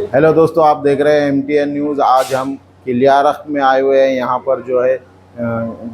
Hello दोस्तों, आप देख रहे हैं MTN न्यूज़। आज हम किलियारख में आए हुए हैं। यहाँ पर जो है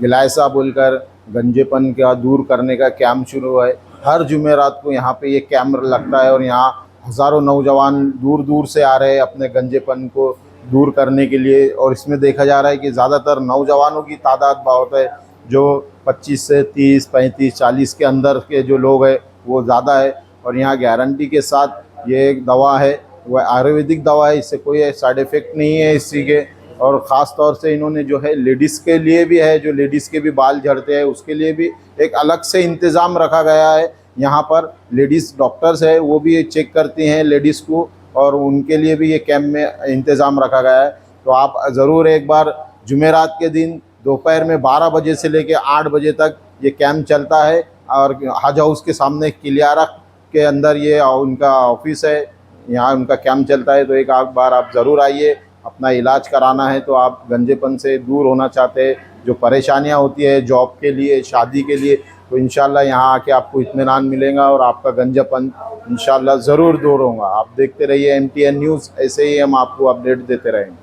गिलायसा बोलकर गंजेपन का दूर करने का कैंप शुरू है। हर जुमेरात को यहाँ पे ये कैंप लगता है और यहाँ हज़ारों नौजवान दूर दूर से आ रहे हैं अपने गंजेपन को दूर करने के लिए। और इसमें देखा जा रहा है कि ज़्यादातर नौजवानों की तादाद बहुत है, जो 25 से 30, 35, 40 के अंदर के जो लोग हैं वो ज़्यादा है। और यहाँ गारंटी के साथ ये एक दवा है, वह आयुर्वेदिक दवा है, इससे कोई साइड इफ़ेक्ट नहीं है इसी के। और ख़ास तौर से इन्होंने जो है लेडीज़ के लिए भी है, जो लेडीज़ के भी बाल झड़ते हैं उसके लिए भी एक अलग से इंतज़ाम रखा गया है। यहाँ पर लेडीज़ डॉक्टर्स है, वो भी चेक करती हैं लेडीज़ को, और उनके लिए भी ये कैंप में इंतज़ाम रखा गया है। तो आप ज़रूर एक बार जुमेरात के दिन दोपहर में 12 बजे से लेकर 8 बजे तक ये कैंप चलता है। और हज हाउस के सामने किलियारख के अंदर ये उनका ऑफिस है, यहाँ उनका कैंप चलता है। तो एक बार आप ज़रूर आइए, अपना इलाज कराना है तो आप गंजेपन से दूर होना चाहते हैं, जो परेशानियाँ होती है जॉब के लिए, शादी के लिए, तो इंशाल्लाह यहाँ आके आपको इत्मीनान मिलेगा और आपका गंजेपन इंशाल्लाह ज़रूर दूर होगा। आप देखते रहिए MTN न्यूज़, ऐसे ही हम आपको अपडेट देते रहेंगे।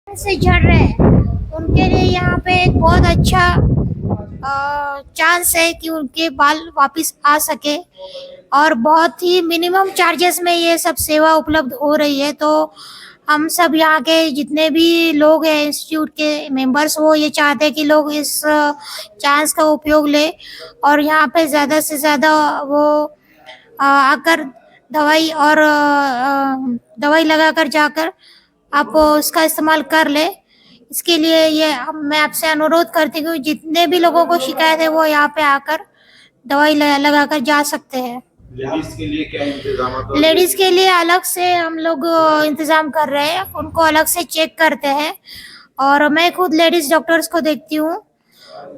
से झड़ रहे हैं उनके लिए यहाँ पे एक बहुत अच्छा चांस है कि उनके बाल वापस आ सके, और बहुत ही मिनिमम चार्जेस में ये सब सेवा उपलब्ध हो रही है। तो हम सब यहाँ के जितने भी लोग हैं इंस्टीट्यूट के मेंबर्स, वो ये चाहते हैं कि लोग इस चांस का उपयोग लें और यहाँ पे ज़्यादा से ज़्यादा वो आकर दवाई लगाकर जाकर आप उसका इस्तेमाल कर ले। इसके लिए ये मैं आपसे अनुरोध करती हूँ, जितने भी लोगों को शिकायत है वो यहाँ पे आकर दवाई लगाकर जा सकते हैं। लेडीज़ के लिए क्या इंतजाम है? लेडीज के लिए अलग से हम लोग इंतजाम कर रहे हैं, उनको अलग से चेक करते हैं। और मैं खुद लेडीज डॉक्टर्स को देखती हूँ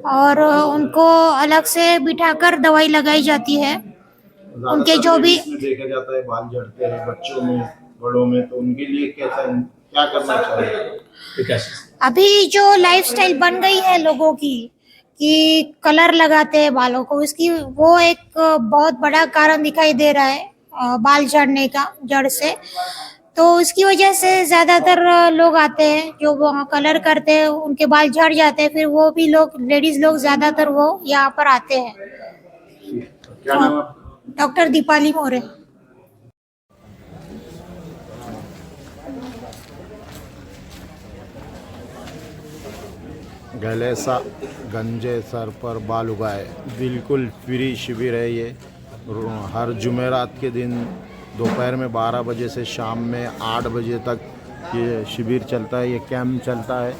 और उनको अलग से बिठाकर दवाई लगाई जाती है। उनके जो भी देखा जाता है बाल झड़ते हैं बच्चों में, बड़ों में, तो उनके लिए कैसा क्या करना चाहिए? अभी जो लाइफस्टाइल बन गई है लोगों की कि कलर लगाते हैं बालों को, इसकी वो एक बहुत बड़ा कारण दिखाई दे रहा है बाल झड़ने का जड़ से। तो इसकी वजह से ज़्यादातर लोग आते हैं जो वो कलर करते हैं, उनके बाल झड़ जाते हैं, फिर वो भी लोग लेडीज लोग ज़्यादातर वो यहाँ पर आते हैं। क्या नाम है? डॉक्टर दीपाली मोरे। गलेसा गंजे सर पर बाल उगाए, बिल्कुल फ्री शिविर है ये। हर जुमेरात के दिन दोपहर में 12 बजे से शाम में 8 बजे तक ये शिविर चलता है, ये कैंप चलता है।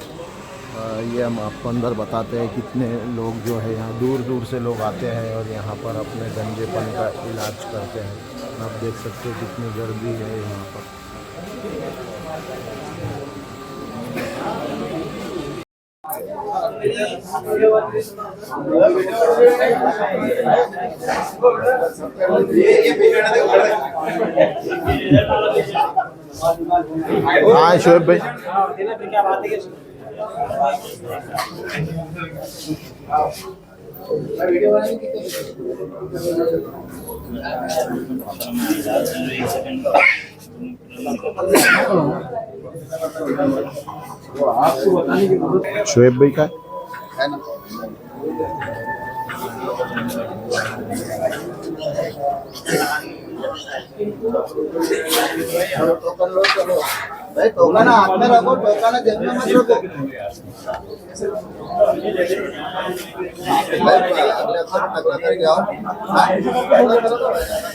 ये हम आपको अंदर बताते हैं कितने लोग जो है यहाँ दूर दूर से लोग आते हैं और यहाँ पर अपने गंजेपन का इलाज करते हैं। आप देख सकते हो कितनी गर्दी है यहाँ पर। हाँ शोएब भाई, शोएब भाई का है ना? भाई टोकन हाथ में रखो, टोकन जेब में मत रखो। अगले अफसर टकरा करके आओ।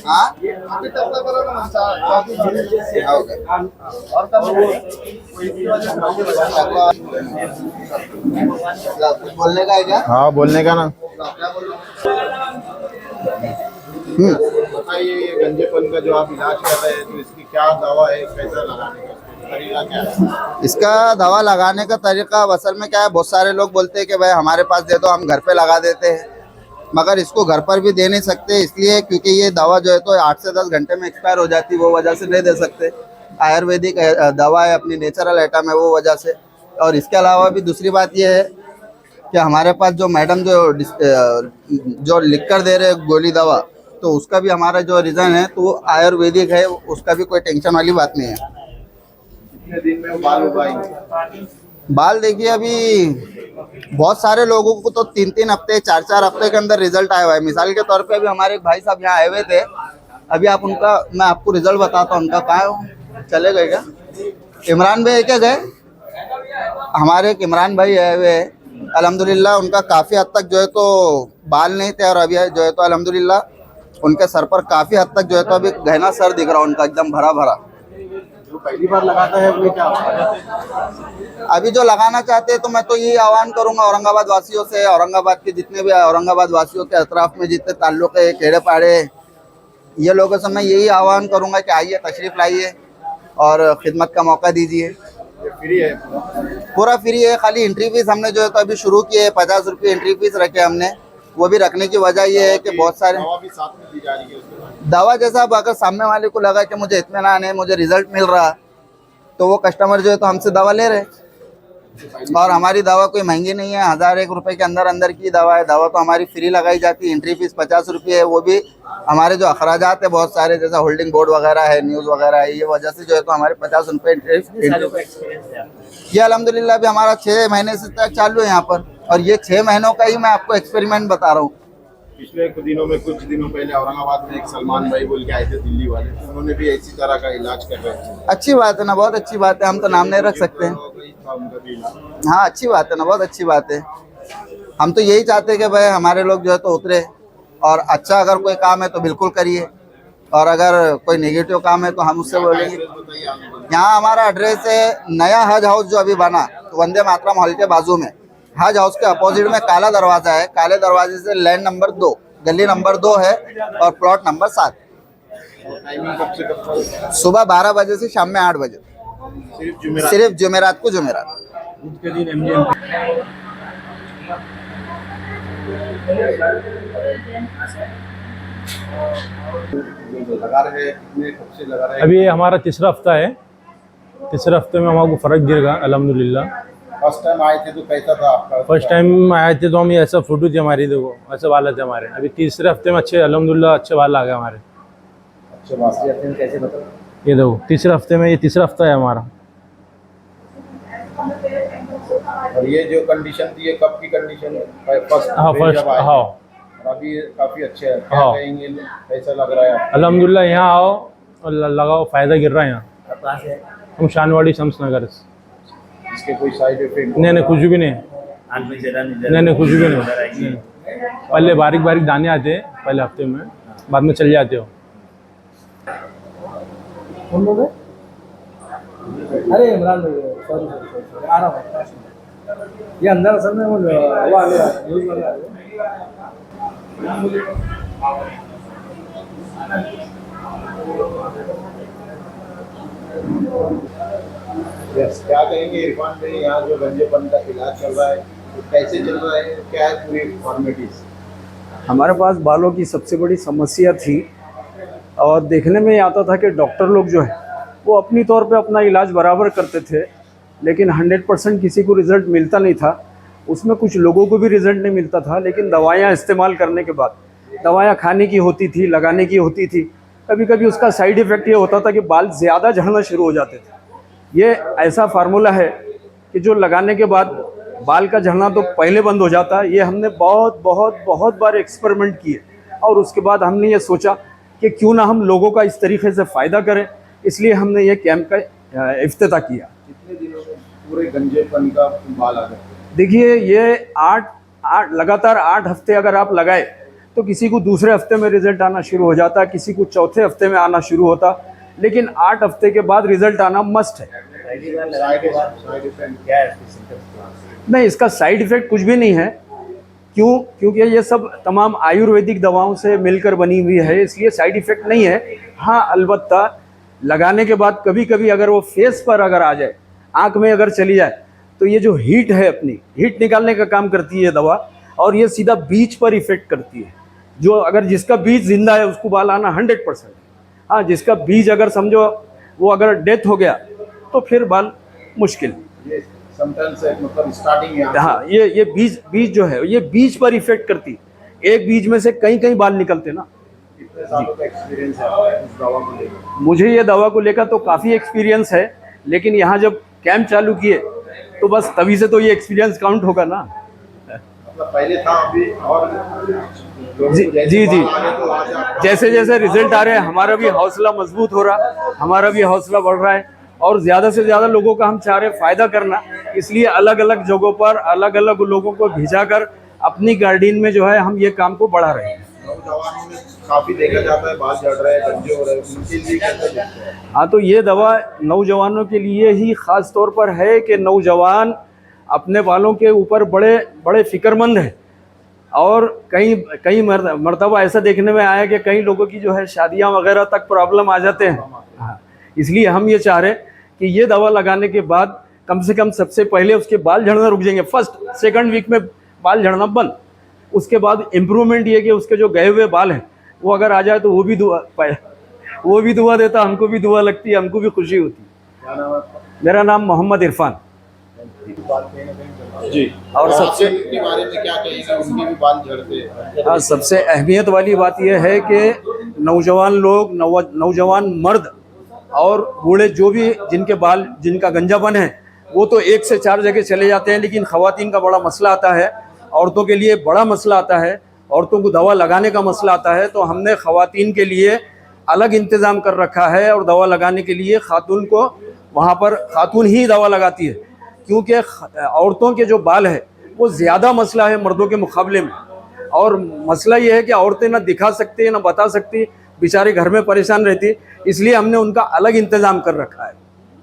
हाँ अभी टकरा करो ना और कुछ बोलने का है क्या? हाँ बोलने का ना। बताइए, ये गंजेपन का जो आप इलाज कर रहे हैं तो इसकी क्या दवा है, कैसा लगाने का तरीका क्या है? इसका दवा लगाने का तरीका असल में क्या है, बहुत सारे लोग बोलते हैं कि भाई हमारे पास दे दो, हम घर पे लगा देते हैं, मगर इसको घर पर भी दे नहीं सकते, इसलिए क्योंकि ये दवा जो है तो 8 से 10 घंटे में एक्सपायर हो जाती है, वो वजह से नहीं दे सकते। आयुर्वेदिक दवा है, अपनी नेचुरल आइटम है, वो वजह से। और इसके अलावा भी दूसरी बात ये है कि हमारे पास जो मैडम जो लिख कर दे रहे गोली दवा, तो उसका भी हमारा जो रीज़न है तो वो आयुर्वेदिक है, उसका भी कोई टेंशन वाली बात नहीं है। कितने दिन में बाल उगाएंगे? बाल देखिए अभी बहुत सारे लोगों को तो 3-3 हफ्ते 4-4 हफ्ते के अंदर रिजल्ट आया हुआ है। मिसाल के तौर पे अभी हमारे एक भाई साहब यहाँ आए हुए थे, अभी आप उनका मैं आपको रिजल्ट बताता हूँ। उनका कहाँ है, वो चले गए क्या? इमरान भाई क्या गए? हमारे एक इमरान भाई आए हुए हैं, अल्हम्दुलिल्लाह उनका काफ़ी हद तक जो है तो बाल नहीं थे, और अभी जो है तो अल्हम्दुलिल्लाह उनके सर पर काफ़ी हद तक जो है तो अभी गहना सर दिख रहा है उनका, एकदम भरा भरा। जो पहली बार लगाता है वो क्या? अभी जो लगाना चाहते हैं तो मैं तो यही आह्वान करूंगा औरंगाबाद वासियों से, औरंगाबाद के जितने भी औरंगाबाद वासियों के अतराफ में जितने ताल्लुक है, खेड़े पाड़े, ये लोगों से मैं यही आह्वान करूंगा कि आइए, तशरीफ़ लाइए और खिदमत का मौका दीजिए। ये फ्री है? पूरा फ्री है, खाली एंट्री फीस हमने जो है तो अभी शुरू की है, 50 रुपये एंट्री फीस रखे हमने। वो भी रखने की वजह ये है कि बहुत सारे दवा भी साथ में दी जा रही है उसके बाद। दवा जैसा अब अगर सामने वाले को लगा कि मुझे इत्मीनान है, मुझे रिजल्ट मिल रहा, तो वो कस्टमर जो है तो हमसे दवा ले रहे। और हमारी दवा कोई महंगी नहीं है, 1001 रुपये के अंदर अंदर की दवा है। दवा तो हमारी फ्री लगाई जाती है, एंट्री फीस 50 रुपये है। वो भी हमारे जो अखराजात है बहुत सारे, जैसा होल्डिंग बोर्ड वगैरह है, न्यूज़ वगैरह है, ये वजह से जो है तो हमारे 50 रुपये ये अल्हम्दुलिल्लाह भी हमारा 6 महीने से तक चालू है यहाँ पर। और ये 6 महीनों का ही मैं आपको एक्सपेरिमेंट बता रहा हूँ। पिछले कुछ दिनों पहले औरंगाबाद में एक सलमान भाई बोल के आए थे दिल्ली वाले, उन्होंने भी इसी तरह का इलाज कर रहे थे। अच्छी बात है ना, बहुत अच्छी बात है। हम तो नाम नहीं रख सकते हैं। उनका भी इलाज। हाँ अच्छी बात है ना, बहुत अच्छी बात है। हम तो यही चाहते हैं कि भाई हमारे लोग जो है तो उतरे, और अच्छा अगर कोई काम है तो बिल्कुल करिए, और अगर कोई नेगेटिव काम है तो हम उससे बोलेंगे। यहाँ हमारा एड्रेस है नया हज हाउस जो अभी बना वंदे मातरम हॉल के बाजू में, हज हाउस के अपोजिट में काला दरवाजा है। काले दरवाजे से लैंड नंबर 2, गली नंबर 2 है, और प्लॉट नंबर 7। टाइमिंग कब से कब तक? सुबह 12 बजे से शाम में 8 बजे, सिर्फ जुमेरात को जुमेरात। लगा रहे हैं, कितने कब से लगा रहे हैं? अभी ये हमारा तीसरा हफ्ता है। तीसरे हफ्ते में हमारे को फ़र्क गिरेगा अल्हम्दुलिल्लाह। फर्स्ट टाइम आए थे तो कैसा था आपका? फर्स्ट टाइम आए थे तो हम ये ऐसा फोटो थी हमारी, देखो ऐसे बाल थे हमारे। अभी तीसरे हफ्ते में अच्छे अल्हम्दुलिल्लाह अच्छे बाल आ गए हमारे। अच्छे बात है। कैसे बताओ? ये देखो तीसरे हफ्ते में, ये तीसरा हफ्ता है हमारा। और ये जो कंडीशन थी, ये कब की कंडीशन है? फर्स्ट? हाँ फर्स्ट, हाँ। और अभी काफ़ी अच्छे है। क्या हाँ। कहेंगे, कैसा लग रहा है आपको? अल्हम्दुलिल्लाह यहाँ आओ और लगाओ, फ़ायदा गिर रहा है यहाँ। हम शानवाड़ी शमसनगर से। इसके कोई साइड इफेक्ट? नहीं कुछ भी नहीं, नहीं कुछ भी नहीं। पहले बारीक बारीक दाने आते हैं पहले हफ्ते में, बाद में चल जाते हो। अरे इमरान भाई, सॉरी आ रहा हूँ। ये अंदर असल में वो आ गया, न्यूज़ वाले आ गए। यस, क्या कहेंगे इरफान भाई, यहाँ जो गंजेपन का इलाज चल रहा है तो कैसे चल रहा है, क्या है पूरी फॉर्मेलिटीज? हमारे पास बालों की सबसे बड़ी समस्या थी, और देखने में आता था कि डॉक्टर लोग जो है वो अपनी तौर पे अपना इलाज बराबर करते थे, लेकिन 100% किसी को रिज़ल्ट मिलता नहीं था। उसमें कुछ लोगों को भी रिज़ल्ट नहीं मिलता था, लेकिन दवाइयाँ इस्तेमाल करने के बाद, दवाइयाँ खाने की होती थी, लगाने की होती थी, कभी कभी उसका साइड इफ़ेक्ट ये होता था कि बाल ज़्यादा झड़ना शुरू हो जाते थे। ये ऐसा फार्मूला है कि जो लगाने के बाद बाल का झड़ना तो पहले बंद हो जाता है। ये हमने बहुत बहुत बहुत बार एक्सपेरिमेंट किए, और उसके बाद हमने ये सोचा कि क्यों ना हम लोगों का इस तरीके से फ़ायदा करें, इसलिए हमने ये कैंप का इफ्तिताह किया। कितने दिनों में पूरे गंजेपन का बाल आ गए? देखिए ये 8 लगातार 8 हफ्ते अगर आप लगाए तो किसी को दूसरे हफ्ते में रिज़ल्ट आना शुरू हो जाता, किसी को चौथे हफ्ते में आना शुरू होता, लेकिन 8 हफ्ते के बाद रिज़ल्ट आना मस्ट है। साइड इफेक्ट क्या है? नहीं, इसका साइड इफ़ेक्ट कुछ भी नहीं है। क्यों? क्योंकि ये सब तमाम आयुर्वेदिक दवाओं से मिलकर बनी हुई है, इसलिए साइड इफ़ेक्ट नहीं है। हाँ अलबत्ता लगाने के बाद कभी कभी अगर वो फेस पर अगर आ जाए, आँख में अगर चली जाए, तो ये जो हीट है अपनी हीट निकालने का काम करती है दवा, और ये सीधा बीज पर इफ़ेक्ट करती है। जो अगर जिसका बीज जिंदा है उसको बाल आना 100%। हाँ, जिसका बीज अगर समझो वो अगर डेथ हो गया तो फिर बाल मुश्किल। ये समटाइम्स मतलब स्टार्टिंग है। हाँ, ये बीज जो है ये बीज पर इफेक्ट करती। एक बीज में से कई बाल निकलते ना। कितने सालों का एक्सपीरियंस है इस दवा को लेकर? मुझे ये दवा को लेकर तो काफ़ी एक्सपीरियंस है, लेकिन यहाँ जब कैंप चालू किए तो बस तभी से तो ये एक्सपीरियंस काउंट होगा ना। मतलब पहले था अभी और जी जैसे जैसे रिजल्ट आ रहे हैं हमारा भी हौसला मजबूत हो रहा, हमारा भी हौसला बढ़ रहा है और ज़्यादा से ज़्यादा लोगों का हम चाह रहे फ़ायदा करना, इसलिए अलग अलग जगहों पर अलग अलग लोगों को भेजा कर अपनी गार्डन में जो है हम ये काम को बढ़ा रहे हैं। नौजवानों में काफी देखा जाता है बाल झड़ रहे हैं, गंजे हो रहे हैं, उनके लिए कैसे देखते हैं? हाँ, तो ये दवा नौजवानों के लिए ही ख़ास तौर पर है कि नौजवान अपने बालों के ऊपर बड़े बड़े फ़िक्रमंद हैं और कई मर्तबा ऐसा देखने में आया कि कई लोगों की जो है शादियां वगैरह तक प्रॉब्लम आ जाते हैं। हाँ, इसलिए हम ये चाह रहे हैं कि ये दवा लगाने के बाद कम से कम सबसे पहले उसके बाल झड़ना रुक जाएंगे, फर्स्ट सेकंड वीक में बाल झड़ना बंद। उसके बाद इम्प्रूवमेंट ये कि उसके जो गए हुए बाल हैं वो अगर आ जाए तो वो भी दुआ देता, हमको भी दुआ लगती है, हमको भी खुशी होती है। क्या नाम है आपका? मेरा नाम मोहम्मद इरफान जी। और सबसे के बारे में क्या कहेंगे? उनके भी बाल झड़ते हैं। हाँ, सबसे अहमियत वाली बात यह है कि नौजवान लोग, नौजवान मर्द और बूढ़े जो भी जिनका गंजापन है वो तो 1 से 4 जगह चले जाते हैं, लेकिन ख़वातीन का बड़ा मसला आता है, औरतों के लिए बड़ा मसला आता है, औरतों को दवा लगाने का मसला आता है। तो हमने ख़वातीन के लिए अलग इंतज़ाम कर रखा है और दवा लगाने के लिए खातून को वहाँ पर खातून ही दवा लगाती है, क्योंकि औरतों के जो बाल है वो ज़्यादा मसला है मर्दों के मुकाबले में। और मसला ये है कि औरतें ना दिखा सकती ना बता सकती, बेचारे घर में परेशान रहती, इसलिए हमने उनका अलग इंतज़ाम कर रखा है।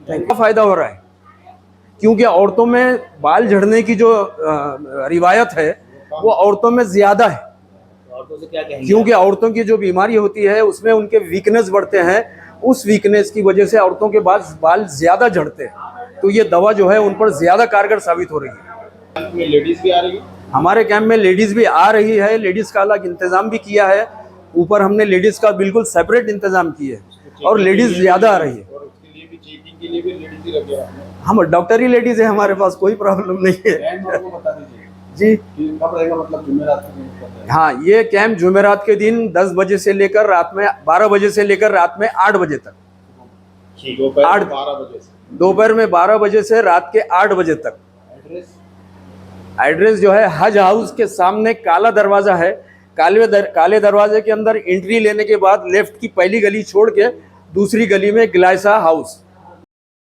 क्या फ़ायदा हो रहा है, क्योंकि औरतों में बाल झड़ने की जो रिवायत है वो औरतों में ज़्यादा है। औरतों से क्या कहेंगे? क्योंकि औरतों की जो बीमारी होती है उसमें उनके वीकनेस बढ़ते हैं, उस वीकनेस की वजह से औरतों के बाल ज़्यादा झड़ते हैं। तो ये दवा जो है उन पर ज़्यादा कारगर साबित हो रही है। कैंप में लेडीज भी आ रही है? हमारे कैंप में लेडीज़ भी आ रही है, लेडीज़ का अलग इंतज़ाम भी किया है, ऊपर हमने लेडीज़ का बिल्कुल सेपरेट इंतज़ाम किया है और लेडीज़ ज़्यादा आ रही है। और उसके लिए भी चेकिंग के लिए भी लेडीज ही रखे हैं। हम डॉक्टर ही लेडीज़ है, हमारे पास कोई प्रॉब्लम नहीं है। कैंप आपको बता दीजिए जी कि कब रहेगा, मतलब जुमेरात के दिन कब रहेगा? हाँ, ये कैंप जुमेरात के दिन 10 बजे से लेकर रात में 12 बजे से लेकर रात में 8 बजे तक। ठीक, दोपहर 12 बजे से दोपहर में 12 बजे से रात के 8 बजे तक। एड्रेस? एड्रेस जो है हज हाउस के सामने काला दरवाज़ा है, काले दरवाजे के अंदर एंट्री लेने के बाद लेफ्ट की पहली गली छोड़ के दूसरी गली में गिलायसा हाउस।